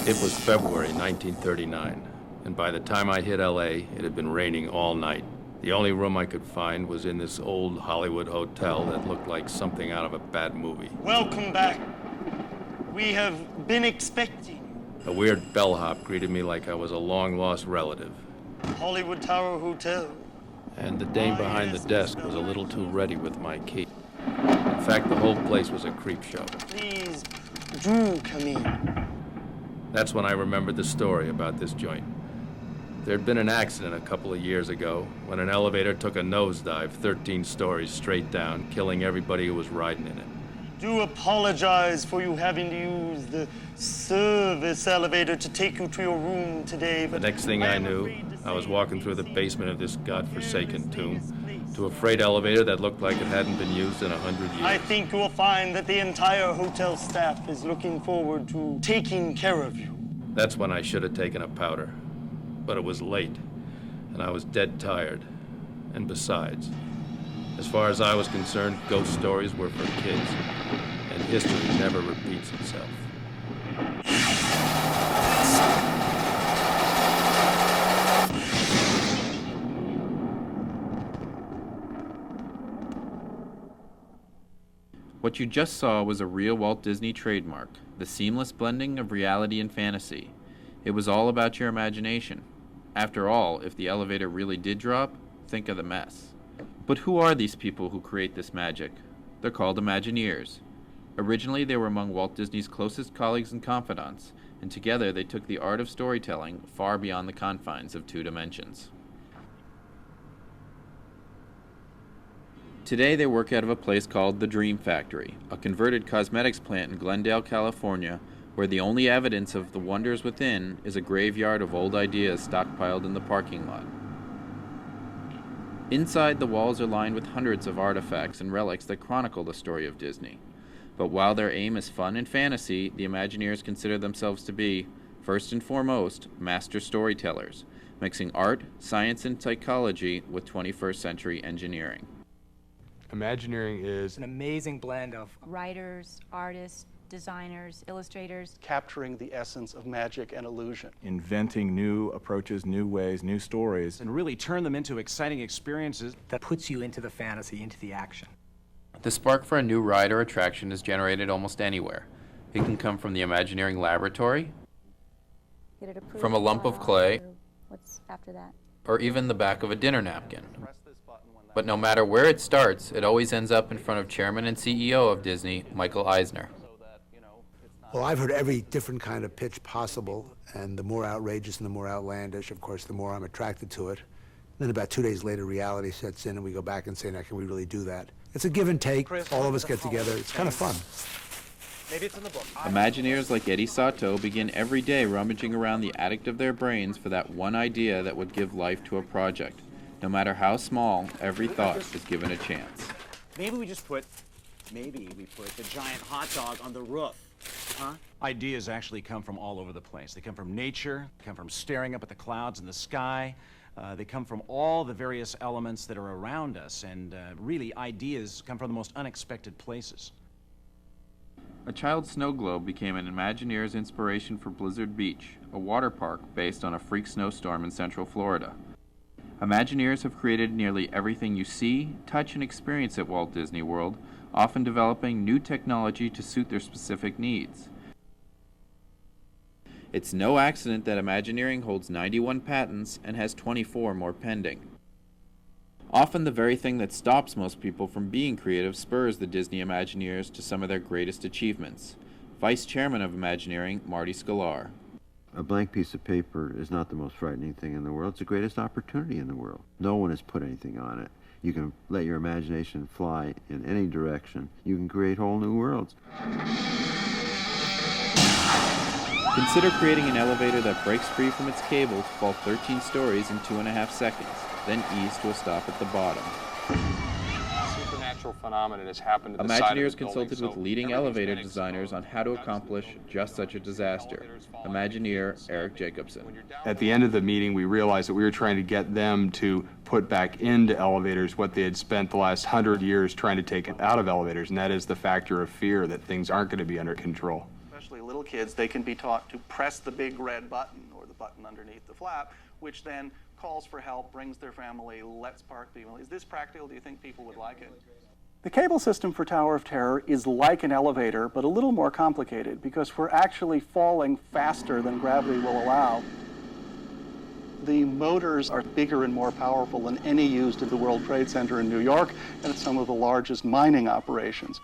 It was February 1939, and by the time I hit LA, it had been raining all night. The only room I could find was in this old Hollywood hotel that looked like something out of a bad movie. Welcome back. We have been expecting. A weird bellhop greeted me like I was a long-lost relative. Hollywood Tower Hotel. And the dame behind the desk was a little too ready with my key. In fact, the whole place was a creep show. Please, do come in. That's when I remembered the story about this joint. There'd been an accident a couple of years ago when an elevator took a nosedive 13 stories straight down, killing everybody who was riding in it. Do apologize for you having to use the service elevator to take you to your room today. The next thing I knew, I was walking through the basement of this godforsaken tomb to a freight elevator that looked like it hadn't been used in 100 years. I think you will find that the entire hotel staff is looking forward to taking care of you. That's when I should have taken a powder. But it was late, and I was dead tired. And besides, as far as I was concerned, ghost stories were for kids, and history never repeats itself. What you just saw was a real Walt Disney trademark, the seamless blending of reality and fantasy. It was all about your imagination. After all, if the elevator really did drop, think of the mess. But who are these people who create this magic? They're called Imagineers. Originally, they were among Walt Disney's closest colleagues and confidants, and together they took the art of storytelling far beyond the confines of 2 dimensions. Today they work out of a place called the Dream Factory, a converted cosmetics plant in Glendale, California, where the only evidence of the wonders within is a graveyard of old ideas stockpiled in the parking lot. Inside, the walls are lined with hundreds of artifacts and relics that chronicle the story of Disney. But while their aim is fun and fantasy, the Imagineers consider themselves to be, first and foremost, master storytellers, mixing art, science, and psychology with 21st century engineering. Imagineering is an amazing blend of writers, artists, designers, illustrators. Capturing the essence of magic and illusion. Inventing new approaches, new ways, new stories. And really turn them into exciting experiences. that puts you into the fantasy, into the action. The spark for a new ride or attraction is generated almost anywhere. It can come from the Imagineering laboratory, from a lump of clay, What's after that? or even the back of a dinner napkin. But no matter where it starts, it always ends up in front of Chairman and CEO of Disney, Michael Eisner. Well, I've heard every different kind of pitch possible, and the more outrageous and the more outlandish, of course, the more I'm attracted to it. Then about 2 days later, reality sets in, and we go back and say, now, can we really do that? It's a give and take. All of us get together. It's kind of fun. Maybe it's in the book. Imagineers like Eddie Sato begin every day rummaging around the attic of their brains for that one idea that would give life to a project. No matter how small, every thought is given a chance. Maybe we put the giant hot dog on the roof. Huh? Ideas actually come from all over the place. They come from nature, they come from staring up at the clouds in the sky. They come from all the various elements that are around us, and really ideas come from the most unexpected places. A child's snow globe became an Imagineer's inspiration for Blizzard Beach, a water park based on a freak snowstorm in Central Florida. Imagineers have created nearly everything you see, touch, and experience at Walt Disney World, often developing new technology to suit their specific needs. It's no accident that Imagineering holds 91 patents and has 24 more pending. Often the very thing that stops most people from being creative spurs the Disney Imagineers to some of their greatest achievements. Vice Chairman of Imagineering, Marty Sklar. A blank piece of paper is not the most frightening thing in the world. It's the greatest opportunity in the world. No one has put anything on it. You can let your imagination fly in any direction. You can create whole new worlds. Consider creating an elevator that breaks free from its cable to fall 13 stories in 2.5 seconds, then ease to a stop at the bottom. supernatural phenomenon has happened to the side of the Imagineers building, consulted so with leading everything's elevator been designers on how to accomplish just such a disaster. Imagineer Eric Jacobson. At the end of the meeting, we realized that we were trying to get them to put back into elevators what they had spent the last 100 years trying to take out of elevators, and that is the factor of fear that things aren't going to be under control. little kids, they can be taught to press the big red button or the button underneath the flap, which then calls for help, brings their family, lets park people. Is this practical? Do you think people would like it? The cable system for Tower of Terror is like an elevator, but a little more complicated because we're actually falling faster than gravity will allow. The motors are bigger and more powerful than any used at the World Trade Center in New York and at some of the largest mining operations.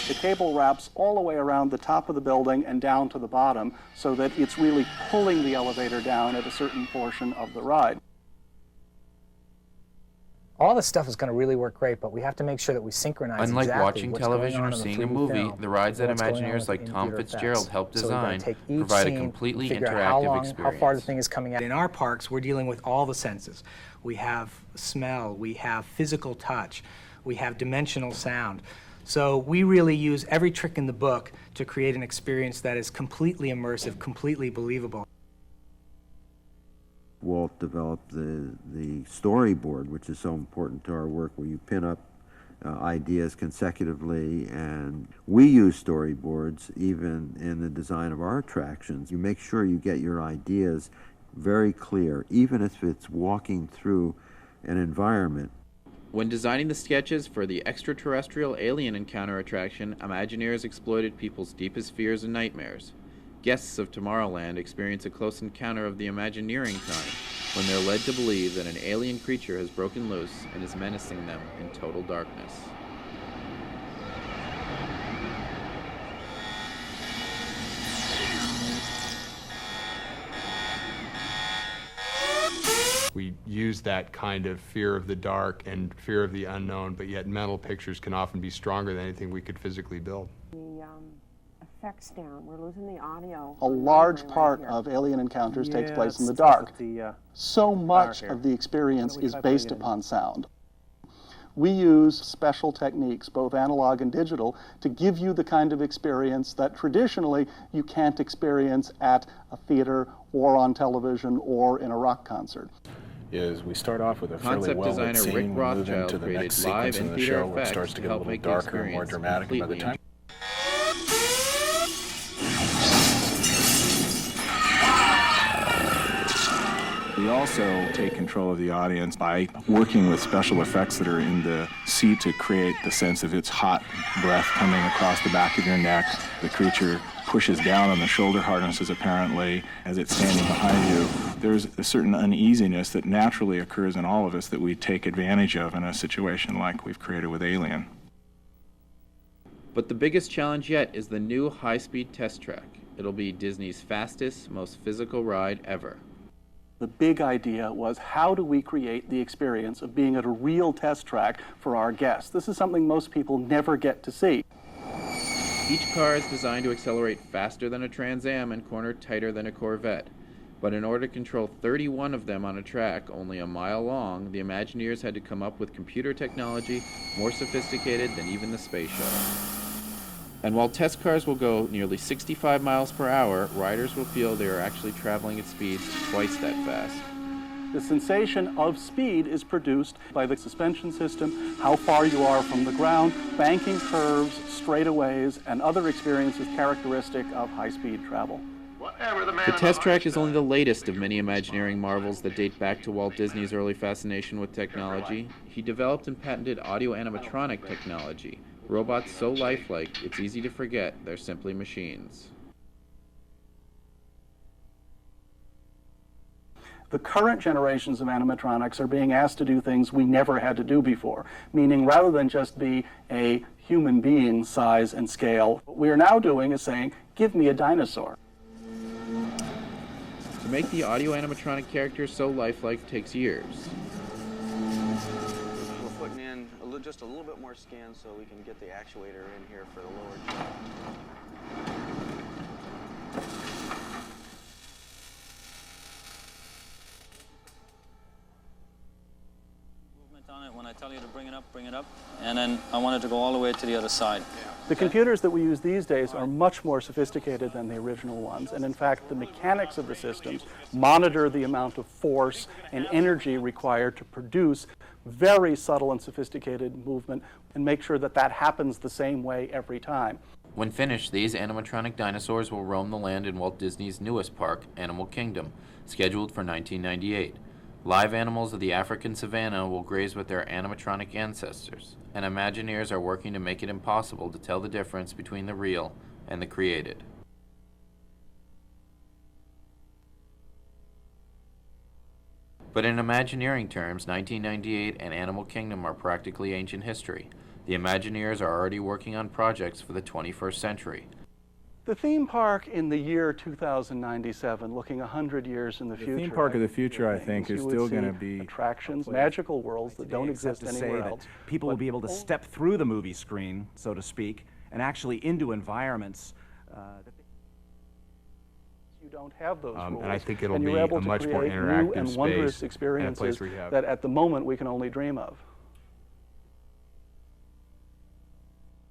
The cable wraps all the way around the top of the building and down to the bottom so that it's really pulling the elevator down at a certain portion of the ride. All this stuff is going to really work great, but we have to make sure that we synchronize Unlike exactly watching what's television going or on in seeing a 3D movie, film the rides that and what's going on Imagineers with like the Tom in-theater Fitzgerald effects. helped So we've got to design take each provide a scene, completely figure out how interactive long, experience. how far the thing is coming out. In our parks, we're dealing with all the senses. We have smell, we have physical touch, we have dimensional sound. So we really use every trick in the book to create an experience that is completely immersive, completely believable. Walt developed the storyboard, which is so important to our work, where you pin up ideas consecutively, and we use storyboards even in the design of our attractions. You make sure you get your ideas very clear, even if it's walking through an environment. When designing the sketches for the extraterrestrial alien encounter attraction, Imagineers exploited people's deepest fears and nightmares. Guests of Tomorrowland experience a close encounter of the Imagineering kind, when they're led to believe that an alien creature has broken loose and is menacing them in total darkness. We use that kind of fear of the dark and fear of the unknown, but yet mental pictures can often be stronger than anything we could physically build. Effects down. We're losing the audio. A large part of Alien Encounters takes place in the dark. So much of the experience is based upon sound. We use special techniques, both analog and digital, to give you the kind of experience that traditionally you can't experience at a theater or on television or in a rock concert. Is we start off with a fairly Concept well-lit designer Rick scene, we move Rothschild into the created next live sequence in and the theater show where it effects starts to to get a help little make the darker and more experience dramatic, and by the completely time we also take control of the audience by working with special effects that are in the seat to create the sense of its hot breath coming across the back of your neck. The creature pushes down on the shoulder harnesses, apparently, as it's standing behind you. There's a certain uneasiness that naturally occurs in all of us that we take advantage of in a situation like we've created with Alien. But the biggest challenge yet is the new high-speed test track. It'll be Disney's fastest, most physical ride ever. The big idea was, how do we create the experience of being at a real test track for our guests? This is something most people never get to see. Each car is designed to accelerate faster than a Trans Am and corner tighter than a Corvette. But in order to control 31 of them on a track only a mile long, the Imagineers had to come up with computer technology more sophisticated than even the space shuttle. And while test cars will go nearly 65 miles per hour, riders will feel they are actually traveling at speeds twice that fast. The sensation of speed is produced by the suspension system, how far you are from the ground, banking curves, straightaways, and other experiences characteristic of high-speed travel. The test track is only the latest of many Imagineering marvels that date back to Walt Disney's early fascination with technology. He developed and patented audio animatronic technology, robots so lifelike it's easy to forget they're simply machines. The current generations of animatronics are being asked to do things we never had to do before, meaning rather than just be a human being size and scale, what we are now doing is saying, give me a dinosaur. To make the audio animatronic characters so lifelike takes years. We're putting in just a little bit more skin so we can get the actuator in here for the lower jaw. Movement on it. When I tell you to bring it up, and then I want it to go all the way to the other side. The computers that we use these days are much more sophisticated than the original ones, and in fact the mechanics of the systems monitor the amount of force and energy required to produce very subtle and sophisticated movement and make sure that that happens the same way every time. When finished, these animatronic dinosaurs will roam the land in Walt Disney's newest park, Animal Kingdom, scheduled for 1998. Live animals of the African savanna will graze with their animatronic ancestors, and Imagineers are working to make it impossible to tell the difference between the real and the created. But in Imagineering terms, 1998 and Animal Kingdom are practically ancient history. The Imagineers are already working on projects for the 21st century. The theme park in the year 2097, looking 100 years in the future. The theme park of the future, I think, is still going to be attractions, magical worlds that don't exist anywhere else. People will be able to step through the movie screen, so to speak, and actually into environments that you don't have those rules. And I think it'll and be you're able a to much more create interactive new and space wondrous and a experiences place where you have that at the moment we can only dream of.